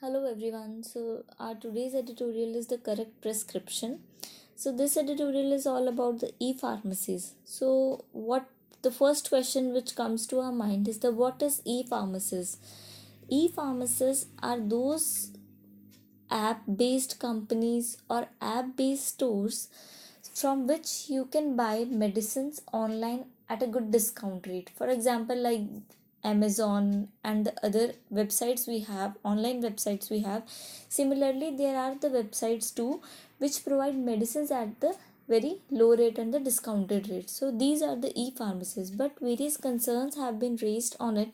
Hello everyone. So our today's editorial is the correct prescription. So this editorial is all about the e-pharmacies. So what the first question which comes to our mind is the what is e-pharmacies? E-pharmacies are those app-based companies or app-based stores from which you can buy medicines online at a good discount rate. For example, like Amazon and the other websites we have, online websites we have. Similarly, there are the websites too which provide medicines at the very low rate and the discounted rate. So these are the e-pharmacies, but various concerns have been raised on it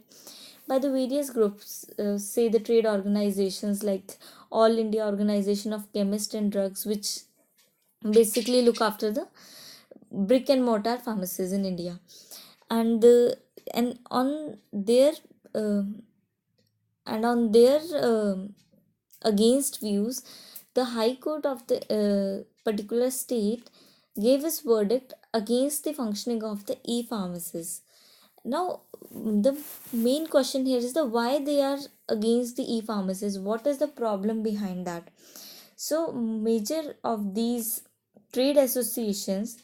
by the various groups, say the trade organizations like All India Organization of Chemists and Drugs, which basically look after the brick and mortar pharmacies in India, and and on their uh, and on their against views, the High Court of the particular state gave its verdict against the functioning of the e-pharmacies. Now, the main question here is the why they are against the e-pharmacies. What is the problem behind that? So, major of these trade associations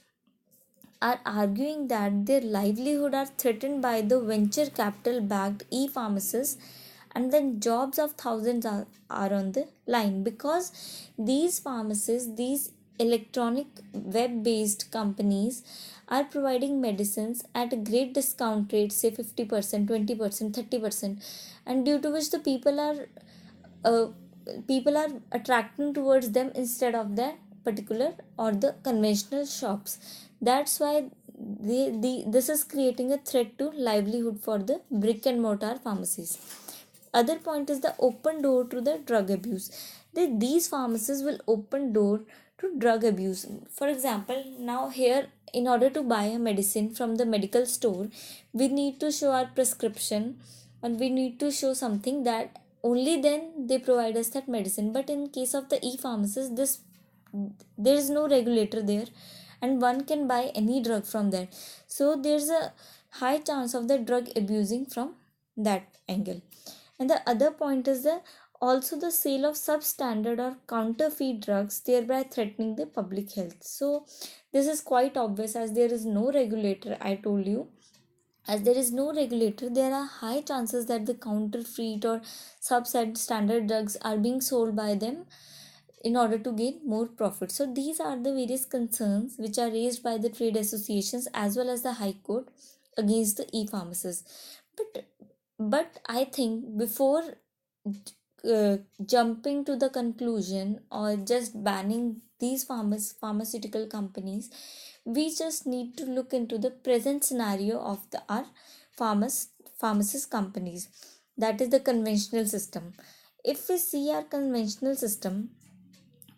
are arguing that their livelihood are threatened by the venture capital backed e-pharmacies, and then jobs of thousands are on the line because these pharmacies, these electronic web based companies are providing medicines at a great discount rate, say 50%, 20%, 30%, and due to which the uh, people are attracting towards them instead of the particular or the conventional shops. That's why this is creating a threat to livelihood for the brick and mortar pharmacies. Other point is the open door to the drug abuse. These pharmacies will open door to drug abuse. For example, now here, in order to buy a medicine from the medical store, we need to show our prescription and we need to show something that only then they provide us that medicine. But in case of the e-pharmacies, this there is no regulator there and one can buy any drug from there. So there's a high chance of the drug abusing from that angle. And the other point is the also the sale of substandard or counterfeit drugs, thereby threatening the public health. So this is quite obvious, as there is no regulator. I told you, as there is no regulator, there are high chances that the counterfeit or substandard drugs are being sold by them in order to gain more profit. So these are the various concerns which are raised by the trade associations as well as the High Court against the e-pharmacies. But I think before jumping to the conclusion or just banning these pharmaceutical companies, we just need to look into the present scenario of our pharmacist companies. That is the conventional system. If we see our conventional system,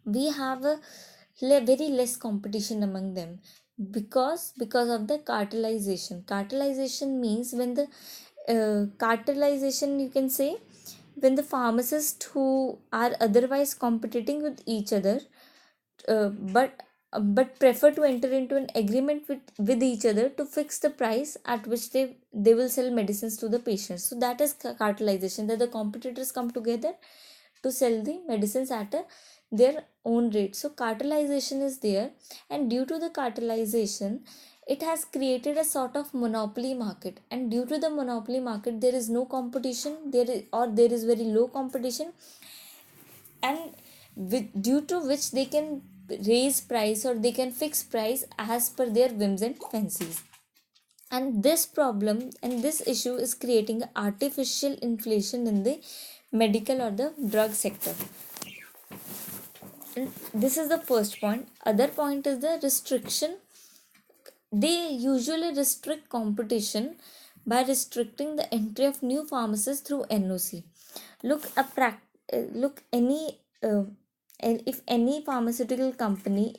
we have a very less competition among them because of the cartelization means when the cartelization, you can say, when the pharmacists who are otherwise competing with each other, uh, but but prefer to enter into an agreement with each other to fix the price at which they will sell medicines to the patients. So that is cartelization, that the competitors come together to sell the medicines at their own rate. So cartelization is there, and due to the cartelization, it has created a sort of monopoly market, and due to the monopoly market there is no competition, there is very low competition, and due to which they can raise price or they can fix price as per their whims and fancies. And this problem and this issue is creating artificial inflation in the medical or the drug sector. And this is the first point. Other point is the restriction. They usually restrict competition by restricting the entry of new pharmacies through NOC. Look any and if any pharmaceutical company,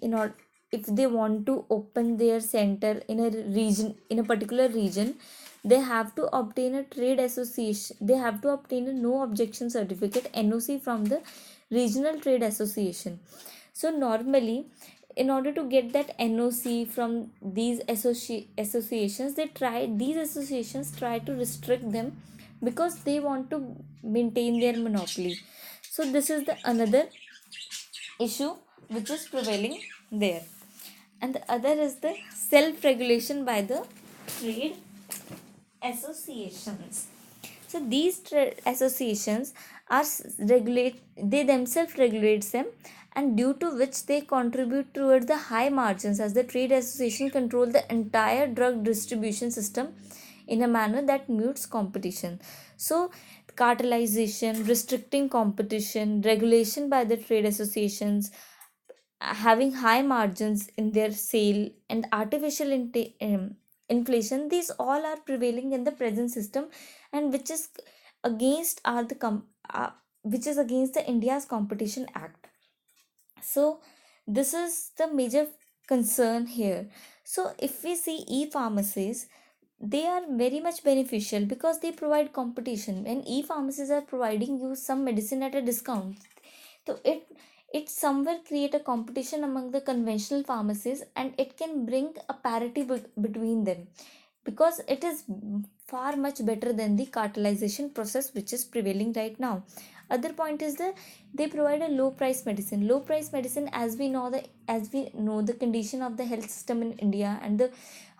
if they want to open their center in a region, in a particular region, they have to obtain a trade association, they have to obtain a no objection certificate, NOC, from the regional trade association. So normally, in order to get that NOC from these associations, these associations try to restrict them because they want to maintain their monopoly. So this is the another issue which is prevailing there. And the other is the self regulation by the trade associations. So these associations are regulate, they themselves regulates them, and due to which they contribute towards the high margins, as the trade association control the entire drug distribution system in a manner that mutes competition. So cartelization, restricting competition, regulation by the trade associations, having high margins in their sale, and artificial inflation, these all are prevailing in the present system, and which is against are the which is against the India's Competition Act. So this is the major concern here. So if we see e-pharmacies, they are very much beneficial because they provide competition. When e-pharmacies are providing you some medicine at a discount, so it somewhere create a competition among the conventional pharmacies, and it can bring a parity between them, because it is far much better than the cartelization process which is prevailing right now. Other point is that they provide a low price medicine. Low price medicine, as we know the condition of the health system in India, and the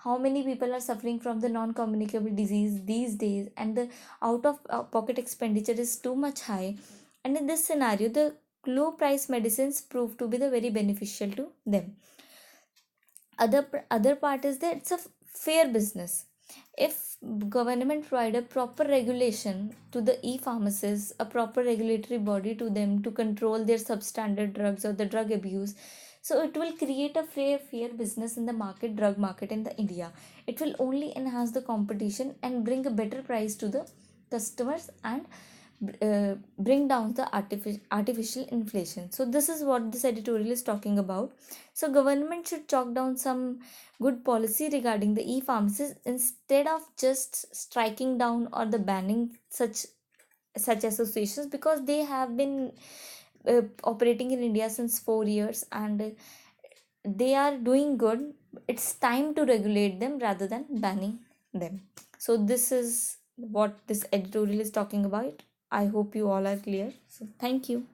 how many people are suffering from the non communicable disease these days, and the out of pocket expenditure is too much high. And in this scenario, the low price medicines prove to be the very beneficial to them. Other part is that it's a fair business. If government provide a proper regulation to the e-pharmacies, a proper regulatory body to them to control their substandard drugs or the drug abuse, so it will create a fair business in the drug market in the India. It will only enhance the competition and bring a better price to the customers, and bring down the artificial inflation. So this is what this editorial is talking about. So government should chalk down some good policy regarding the e-pharmacies, instead of just striking down or the banning such associations, because they have been operating in India since 4 years, and they are doing good. It's time to regulate them rather than banning them. So this is what this editorial is talking about. I hope you all are clear. So thank you.